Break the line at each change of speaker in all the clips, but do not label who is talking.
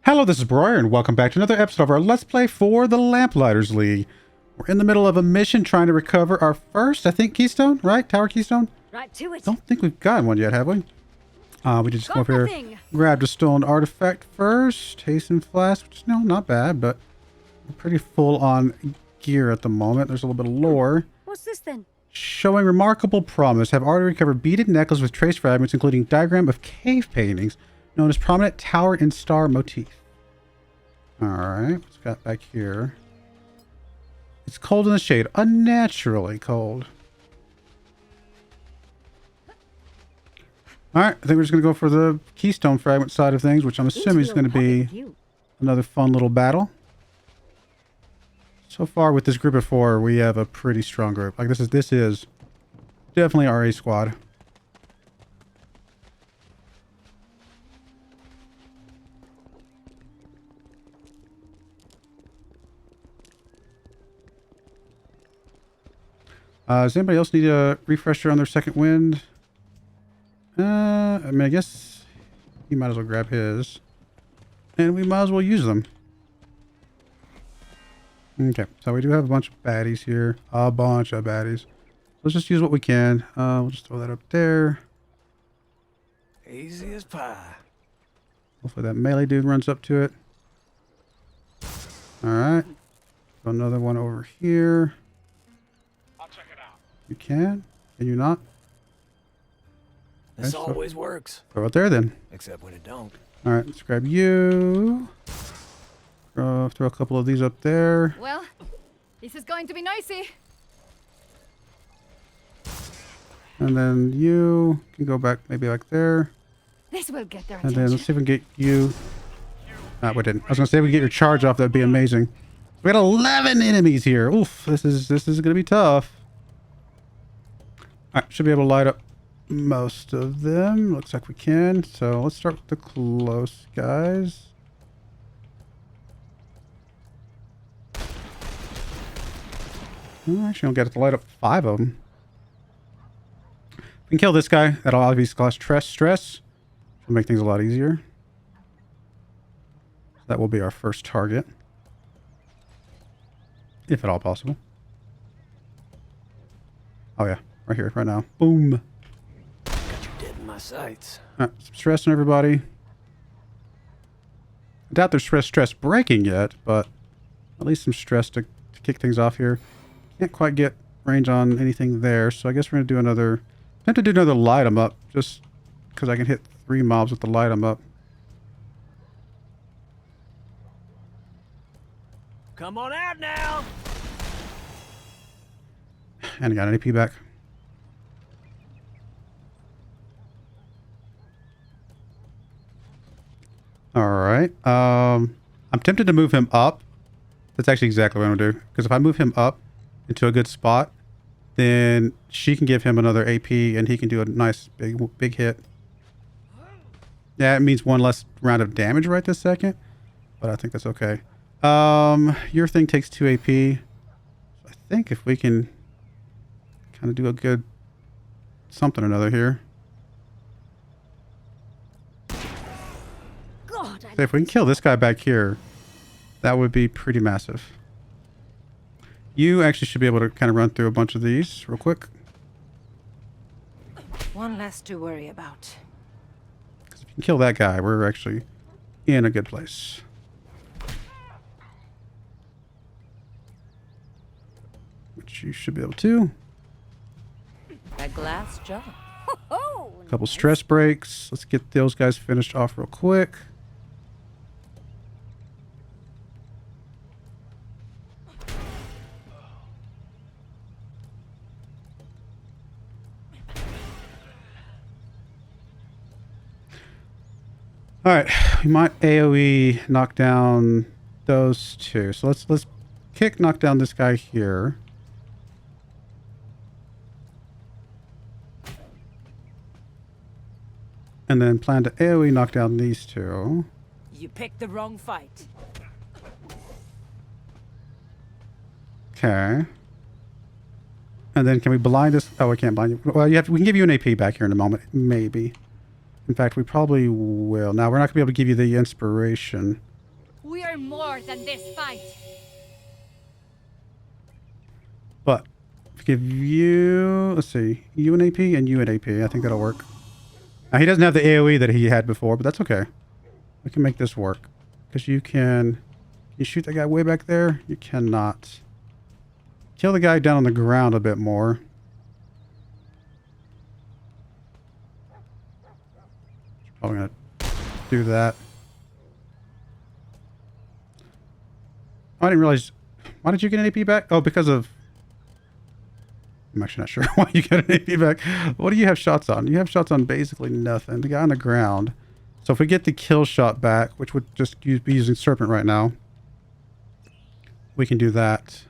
Hello, this is Broyar, and welcome back to another episode of our Let's Play for the Lamplighters League. We're in the middle of a mission trying to recover our first, I think, keystone, right? Tower keystone?
Right to it.
Don't think we've gotten one yet, have we? We just go up here, grabbed a stolen artifact first. Hasten flask, which is not bad, but we're pretty full on gear at the moment. There's a little bit of lore.
What's this then?
Showing remarkable promise. Have already recovered beaded necklace with trace fragments, including diagram of cave paintings, known as prominent tower and star motif. Alright, what's got back here? It's cold in the shade. Unnaturally cold. Alright, I think we're just going to go for the keystone fragment side of things, which I'm assuming is going to be another fun little battle. So far with this group of 4, we have a pretty strong group. Like this is definitely our A squad. Does anybody else need a refresher on their second wind? I mean, I guess you might as well grab his. And we might as well use them. Okay, so we do have a bunch of baddies here. A bunch of baddies. Let's just use what we can. We'll just throw that up there.
Easy as pie.
Hopefully that melee dude runs up to it. Alright. Another one over here. You can? Can you not?
This
Okay,
always works.
Throw it there then.
Except when it don't.
Alright, let's grab you. Throw a couple of these up there.
Well, this is going to be nicey.
And then you can go back maybe like there.
This will get their
And
attention.
then let's see if we can get you. We didn't. I was gonna say if we get your charge off, that'd be amazing. We got 11 enemies here. Oof, this is gonna be tough. Alright, should be able to light up most of them. Looks like we can. So let's start with the close guys. Oh, actually, I'll get to light up 5 of them. If we can kill this guy, that'll obviously cause stress. It'll make things a lot easier. That will be our first target. If at all possible. Oh yeah. Right here, right now. Boom.
Got you dead in my sights.
Alright, some stress on everybody. I doubt there's stress breaking yet, but at least some stress to kick things off here. Can't quite get range on anything there, so I guess we're going to do another... I have to do another light 'em up, just because I can hit 3 mobs with the light 'em up.
Come on out now.
And I got an AP back. Alright. I'm tempted to move him up. That's actually exactly what I'm going to do. Because if I move him up into a good spot, then she can give him another AP and he can do a nice big hit. Yeah, it means 1 less round of damage right this second. But I think that's okay. Your thing takes 2 AP. I think if we can kind of do a good something or another here.
God,
So if we can kill this guy back here, that would be pretty massive. You actually should be able to kind of run through a bunch of these real quick.
one less to worry about.
Because if you can kill that guy, we're actually in a good place. Which you should be able to.
A glass jar.
A couple stress breaks. Let's get those guys finished off real quick. All right, we might AoE knock down those 2. So let's knock down this guy here. And then plan to AoE knock down these 2.
You picked the wrong fight.
Okay. And then can we blind this? Oh, we can't blind you. Well, we can give you an AP back here in a moment, maybe. In fact, we probably will. Now, we're not going to be able to give you the inspiration.
We're more than this fight.
But if I give you, let's see, you an AP and you an AP, I think that'll work. Now he doesn't have the AoE that he had before, but that's okay. We can make this work. Because you can shoot that guy way back there? You cannot. Kill the guy down on the ground a bit more. Probably gonna do that. Oh, I didn't realize. Why did you get an AP back? Oh, because of... I'm actually not sure why you got an AP back. What do you have shots on? You have shots on basically nothing. The guy on the ground. So if we get the kill shot back, which would just be using Serpent right now, we can do that.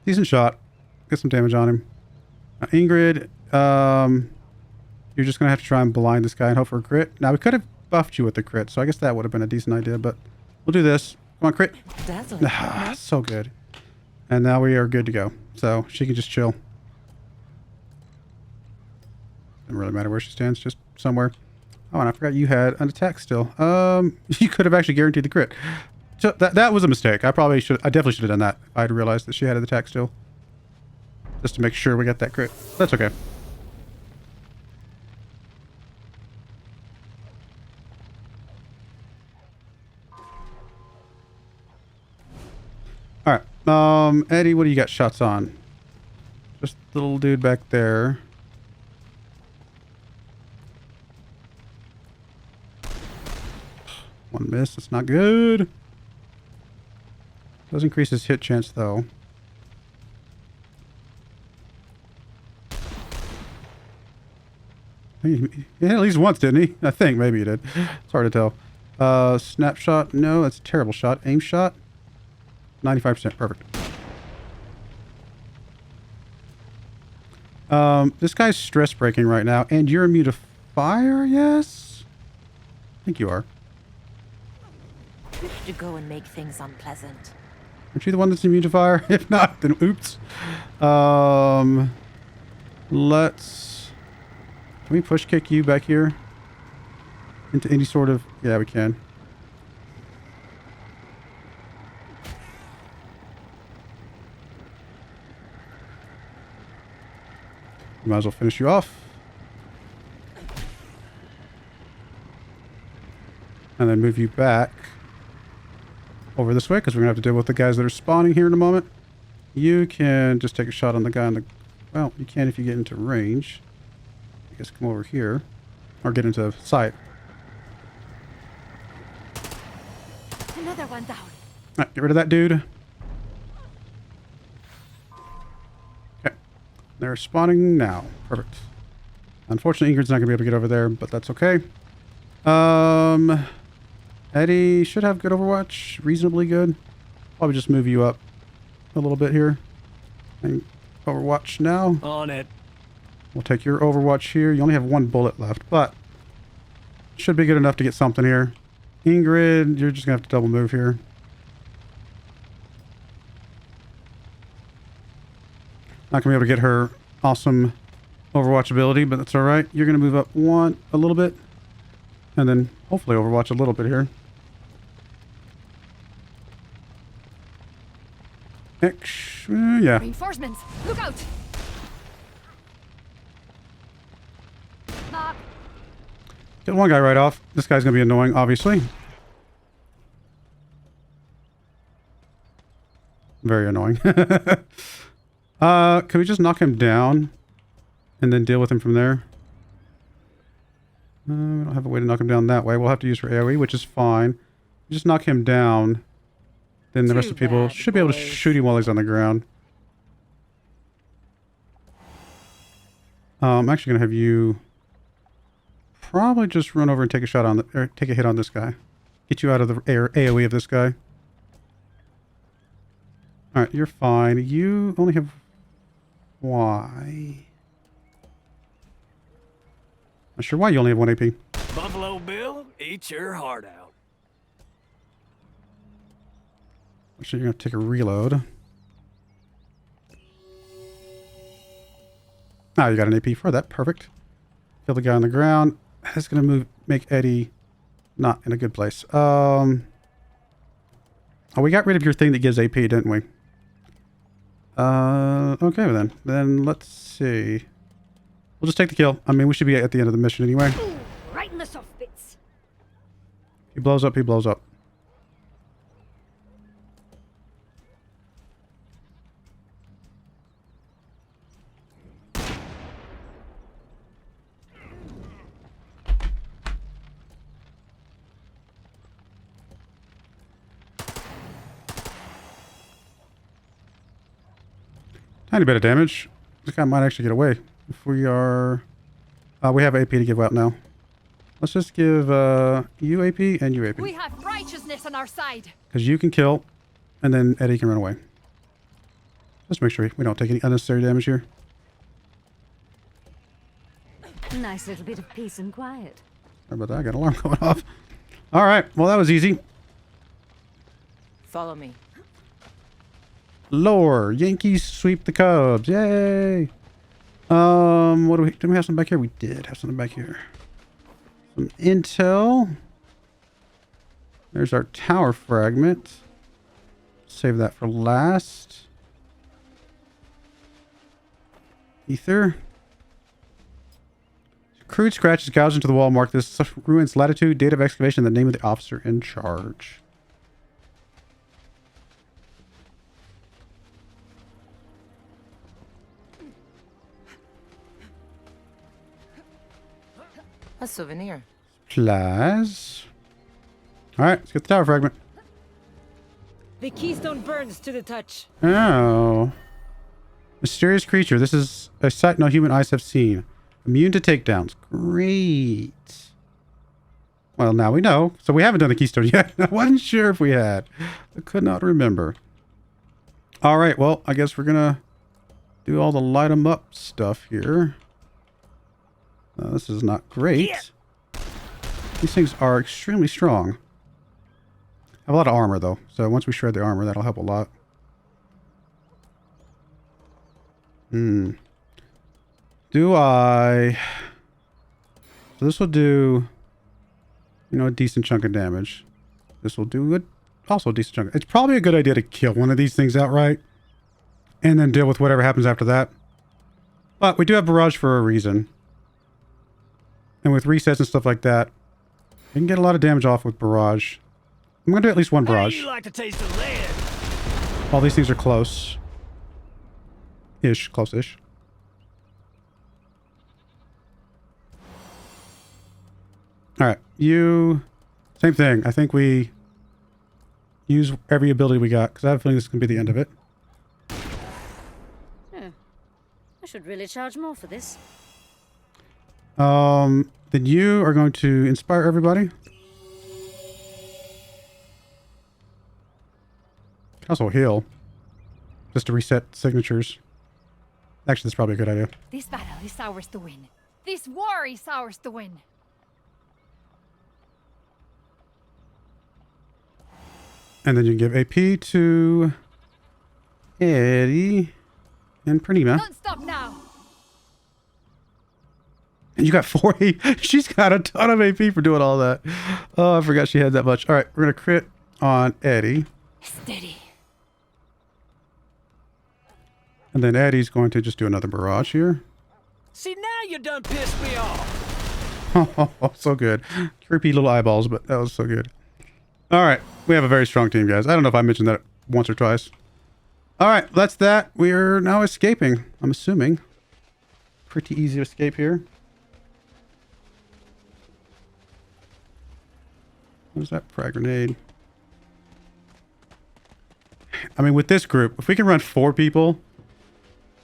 Decent shot. Get some damage on him. Now, Ingrid, you're just going to have to try and blind this guy and hope for a crit. Now, we could have buffed you with the crit, so I guess that would have been a decent idea, but we'll do this. Come on, crit.
Dazzling.
So good. And now we are good to go. So she can just chill. Doesn't really matter where she stands, just somewhere. Oh, and I forgot you had an attack still. You could have actually guaranteed the crit. So that was a mistake. I definitely should have done that. I'd realized that she had an attack still. Just to make sure we got that crit. That's okay. Alright. Eddie, what do you got shots on? Just the little dude back there. One miss. That's not good. Does increase his hit chance, though. He hit at least once, didn't he? I think. Maybe he did. It's hard to tell. Snapshot. No, that's a terrible shot. Aim shot. 95%. Perfect. This guy's stress breaking right now. And you're immune to fire, yes? I think you are.
To go and make things unpleasant.
Aren't you the one that's immune to fire? If not, then oops. Let's... Can we push kick you back here? Into any sort of... Yeah, we can. Might as well finish you off. And then move you back over this way, because we're going to have to deal with the guys that are spawning here in a moment. You can just take a shot on the guy on the... Well, you can if you get into range. I guess come over here. Or get into sight.
Another one down.
Alright, get rid of that dude. Okay. They're spawning now. Perfect. Unfortunately, Ingrid's not going to be able to get over there, but that's okay. Eddie should have good Overwatch. Reasonably good. Probably just move you up a little bit here. And Overwatch now.
On it.
We'll take your Overwatch here. You only have one bullet left, but should be good enough to get something here. Ingrid, you're just going to have to double move here. Not going to be able to get her awesome Overwatch ability, but that's alright. You're going to move up a little bit. And then hopefully Overwatch a little bit here. Yeah.
Reinforcements! Look out! Mark.
Get one guy right off. This guy's going to be annoying, obviously. Very annoying. Can we just knock him down and then deal with him from there? We don't have a way to knock him down that way. We'll have to use for AoE, which is fine. Just knock him down. Then the rest of the people should be able to shoot him while he's on the ground. I'm actually going to have you probably just run over and take a shot on the, or take a hit on this guy. Get you out of the AoE of this guy. Alright, you're fine. You only have... Why? Not sure why you only have 1 AP.
Buffalo Bill, eat your heart out.
Actually, you're going to take a reload. Ah, you got an AP for that. Perfect. Kill the guy on the ground. That's gonna make Eddie not in a good place. Oh, we got rid of your thing that gives AP, didn't we? Okay then. Then let's see. We'll just take the kill. I mean, we should be at the end of the mission anyway.
Ooh, right in the soft bits.
He blows up, he blows up. Tiny bit of damage. This guy might actually get away. If we are... we have AP to give out now. Let's just give you AP and you AP.
We have righteousness on our side.
Because you can kill, and then Eddie can run away. Let's make sure we don't take any unnecessary damage here.
Nice little bit of peace and quiet.
Sorry about that. I got an alarm going off. All right. Well, that was easy.
Follow me.
Lore. Yankees sweep the Cubs. Yay. What do we... Did we have something back here? We did have something back here. Some intel. There's our tower fragment. Save that for last. Ether. Crude scratches gouged into the wall mark this ruin's latitude, date of excavation, and the name of the officer in charge.
A souvenir.
Supplies. Alright, let's get the tower fragment.
The keystone burns to the touch.
Oh. Mysterious creature. This is a sight no human eyes have seen. Immune to takedowns. Great. Well, now we know. So we haven't done the keystone yet. I wasn't sure if we had. I could not remember. Alright, well, I guess we're gonna do all the light 'em up stuff here. This is not great. Yeah. These things are extremely strong. I have a lot of armor, though. So once we shred the armor, that'll help a lot. Do I... So this will do, you know, a decent chunk of damage. This will do also a decent chunk. It's probably a good idea to kill one of these things outright. And then deal with whatever happens after that. But we do have barrage for a reason. And with resets and stuff like that, you can get a lot of damage off with barrage. I'm going to do at least one barrage.
You like to taste the lead?
All these things are close. Close-ish. Alright, you... Same thing. I think we use every ability we got, because I have a feeling this is going to be the end of it.
I should really charge more for this.
Then you are going to inspire everybody. Also heal. Just to reset signatures. Actually, that's probably a good idea.
This battle is ours to win. This war is ours to win.
And then you can give AP to Eddie and Pranima.
Don't stop now.
And you got 40. She's got a ton of AP for doing all that. Oh, I forgot she had that much. All right, we're going to crit on Eddie.
Steady.
And then Eddie's going to just do another barrage here.
See, now you done pissed me off.
Oh, so good. Creepy little eyeballs, but that was so good. All right, we have a very strong team, guys. I don't know if I mentioned that once or twice. All right, that's that. We're now escaping, I'm assuming. Pretty easy escape here. What is that? Frag grenade. I mean, with this group, if we can run 4 people,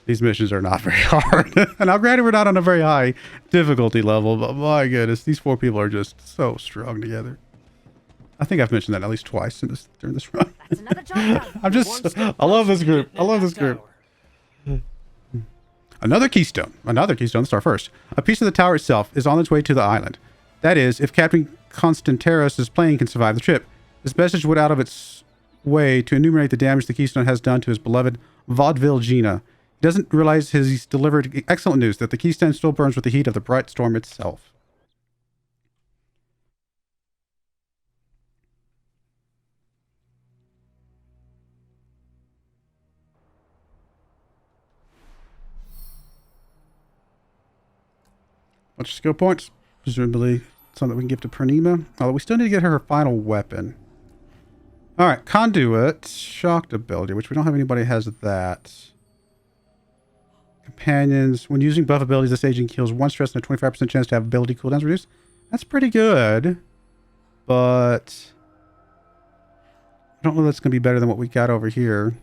these missions are not very hard. And now, granted, we're not on a very high difficulty level, but my goodness, these 4 people are just so strong together. I think I've mentioned that at least twice during this run.
That's another job done.
I love this group. I love this group. Another keystone. Let's start first. A piece of the tower itself is on its way to the island. That is, if Captain Constanteros' plane can survive the trip. This message went out of its way to enumerate the damage the keystone has done to his beloved vaudeville Gina. He doesn't realize he's delivered excellent news that the keystone still burns with the heat of the bright storm itself. bunch of skill points. Presumably something we can give to Pranima. Although we still need to get her final weapon. Alright, Conduit. Shocked ability, which we don't have anybody who has that. Companions. When using buff abilities, this agent heals 1 stress and a 25% chance to have ability cooldowns reduced. That's pretty good. But I don't know that's going to be better than what we got over here.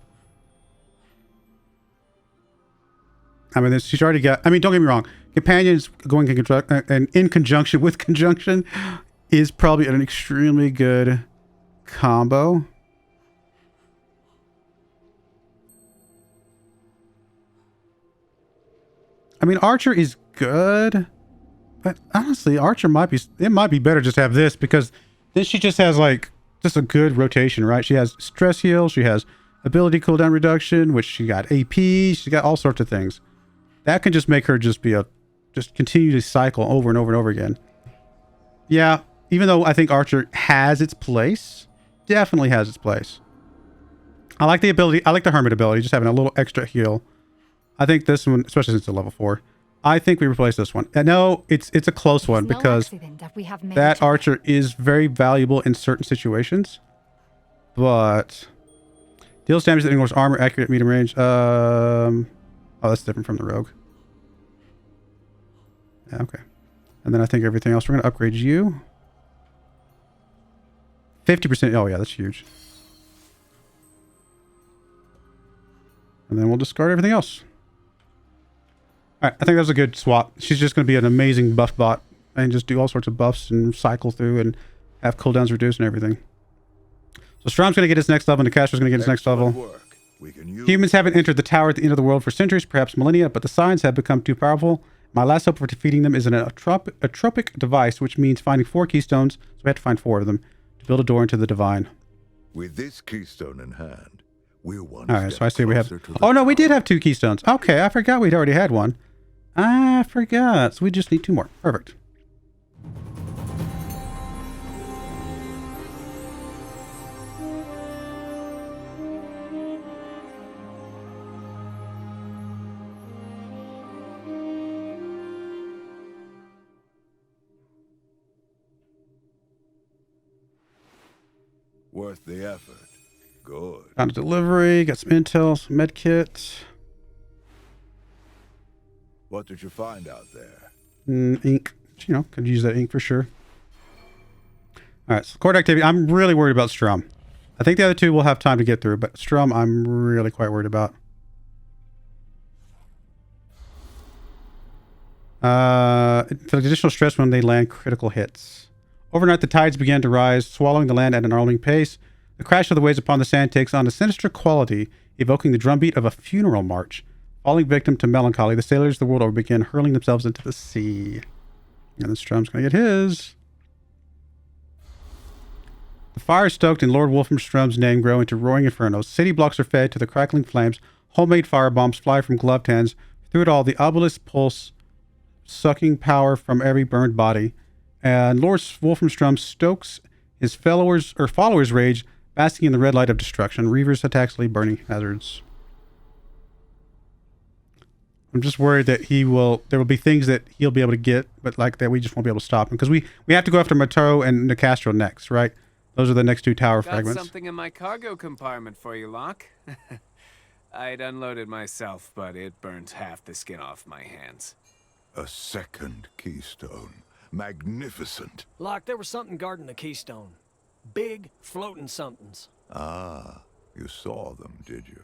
I mean, she's already got... I mean, don't get me wrong. Companions going in conjunction with conjunction is probably an extremely good combo. I mean, Archer is good, but honestly, Archer might be... It might be better just to have this, because then she just has, like, just a good rotation, right? She has stress heal, she has ability cooldown reduction, which she got AP, she got all sorts of things. That can just make her just be a... just continue to cycle over and over and over again. Yeah, even though I think Archer has its place, definitely has its place. I like the ability, I like the Hermit ability, just having a little extra heal. I think this one, especially since it's a level 4, I think we replace this one. And no, it's a close one because that Archer is very valuable in certain situations. But deals damage that ignores armor, accurate, medium range. Oh, that's different from the Rogue. Yeah, okay. And then I think everything else, we're going to upgrade you. 50%. Oh, yeah, that's huge. And then we'll discard everything else. All right, I think that was a good swap. She's just going to be an amazing buff bot and just do all sorts of buffs and cycle through and have cooldowns reduced and everything. So Strom's going to get his next level and Nakastra's going to get his next level. Humans haven't entered the tower at the end of the world for centuries, perhaps millennia, but the signs have become too powerful. My last hope for defeating them is an atropic device, which means finding 4 keystones, so we have to find 4 of them, to build a door into the divine.
With this keystone in hand, we're one.
All right, so I see we have... Oh, no, we did have 2 keystones. Okay, I forgot we'd already had one. I forgot. So we just need 2 more. Perfect.
Worth the effort. Good.
Found a delivery. Got some intel, some med kit.
What did you find out there?
Ink. You know, could use that ink for sure. All right, so court activity. I'm really worried about Strum. I think the other 2 will have time to get through, but Strum I'm really quite worried about. Inflict additional stress when they land critical hits. Overnight, the tides began to rise, swallowing the land at an alarming pace. The crash of the waves upon the sand takes on a sinister quality, evoking the drumbeat of a funeral march. Falling victim to melancholy, the sailors the world over begin hurling themselves into the sea. And then Strom's going to get his. The fire stoked in Lord Wolfram-Strom's name grow into roaring infernos. City blocks are fed to the crackling flames. Homemade fire bombs fly from gloved hands. Through it all, the obelisk pulse, sucking power from every burned body. And Lord Wolfram-Strom stokes his followers' rage, basking in the red light of destruction. Reavers attacks leave burning hazards. I'm just worried that there will be things that he'll be able to get, but like that we just won't be able to stop him. Because we have to go after Mataro and Nicastro next, right? Those are the next 2 tower fragments.
Got something in my cargo compartment for you, Locke. I'd unloaded myself, but it burns half the skin off my hands.
A second keystone. Magnificent.
Locke, there was something guarding the keystone. Big, floating somethings.
Ah, you saw them, did you?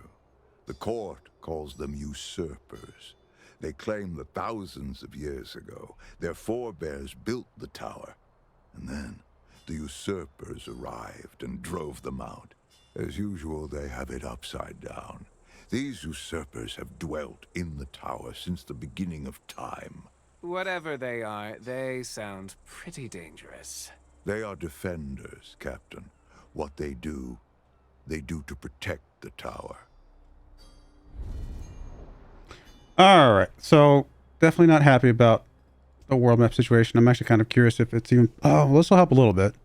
The court calls them usurpers. They claim that thousands of years ago, their forebears built the tower. And then, the usurpers arrived and drove them out. As usual, they have it upside down. These usurpers have dwelt in the tower since the beginning of time.
Whatever they are, they sound pretty dangerous.
They are defenders, Captain. What they do to protect the tower.
All right, so definitely not happy about the world map situation. I'm actually kind of curious if it's even... Oh, this will help a little bit.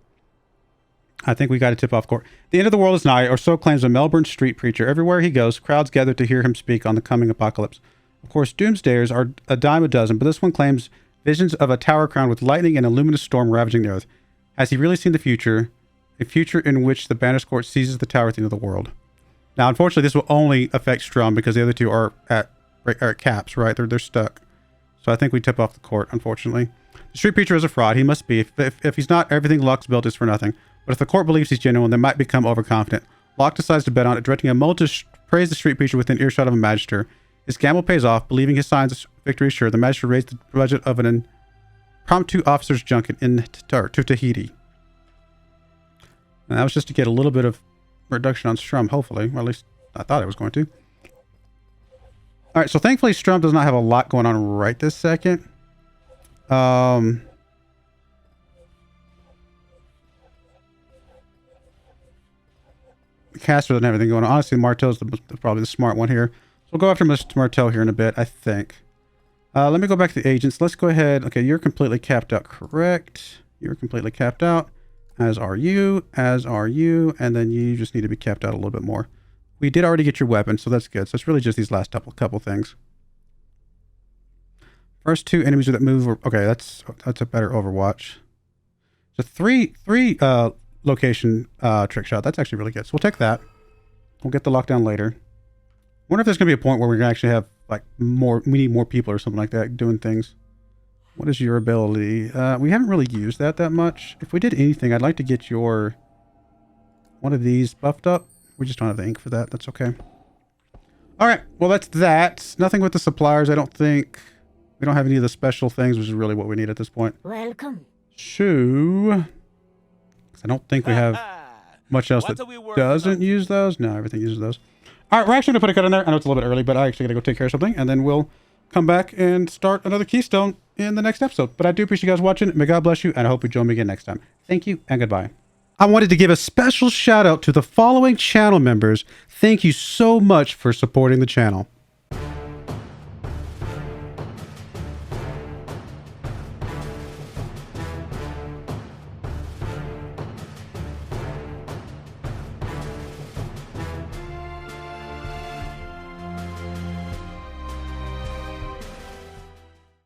I think we got to tip off court. The end of the world is nigh, or so claims a Melbourne street preacher. Everywhere he goes, crowds gather to hear him speak on the coming apocalypse. Of course, doomsdayers are a dime a dozen, but this one claims Visions of a tower crowned with lightning and a luminous storm ravaging the earth. Has he really seen the future? A future in which the Banished Court seizes the tower at the end of the world. Now, unfortunately, this will only affect Strum because the other two are at caps, right? They're stuck. So I think we tip off the court, unfortunately. The street preacher is a fraud. He must be. If he's not, everything Locke's built is for nothing. But if the court believes he's genuine, they might become overconfident. Locke decides to bet on it, directing a multitude to praise the street preacher within earshot of a magister. His gamble pays off. Believing his signs of victory is sure, the magister raised the budget of an impromptu officer's junket to Tahiti. And that was just to get a little bit of reduction on Strum, hopefully. Or at least I thought it was going to. Alright, so thankfully Strum does not have a lot going on right this second. Caster doesn't have anything going on. Honestly, Martel's probably the smart one here. So we'll go after Mr. Martel here in a bit, I think. Let me go back to the agents. Let's go ahead. Okay, you're completely capped out, correct? You're completely capped out. As are you, and then you just need to be capped out a little bit more. We did already get your weapon, so that's good. So it's really just these last couple things. First two enemies that move. Okay, that's a better Overwatch. So three location trick shot. That's actually really good. So we'll take that. We'll get the lockdown later. Wonder if there's gonna be a point where we're gonna actually have like we need more people or something like that doing things. What is your ability? We haven't really used that much. If we did anything, I'd like to get your one of these buffed up. We just don't have the ink for that. That's okay. All right. Well, that's that. Nothing with the suppliers, I don't think. We don't have any of the special things, which is really what we need at this point.
Welcome.
So, I don't think we have much else that doesn't use those. No, everything uses those. All right, we're actually going to put a cut in there. I know it's a little bit early, but I actually got to go take care of something, and then we'll come back and start another Keystone in the next episode. But I do appreciate you guys watching. May God bless you, and I hope you join me again next time. Thank you, and goodbye. I wanted to give a special shout out to the following channel members. Thank you so much for supporting the channel.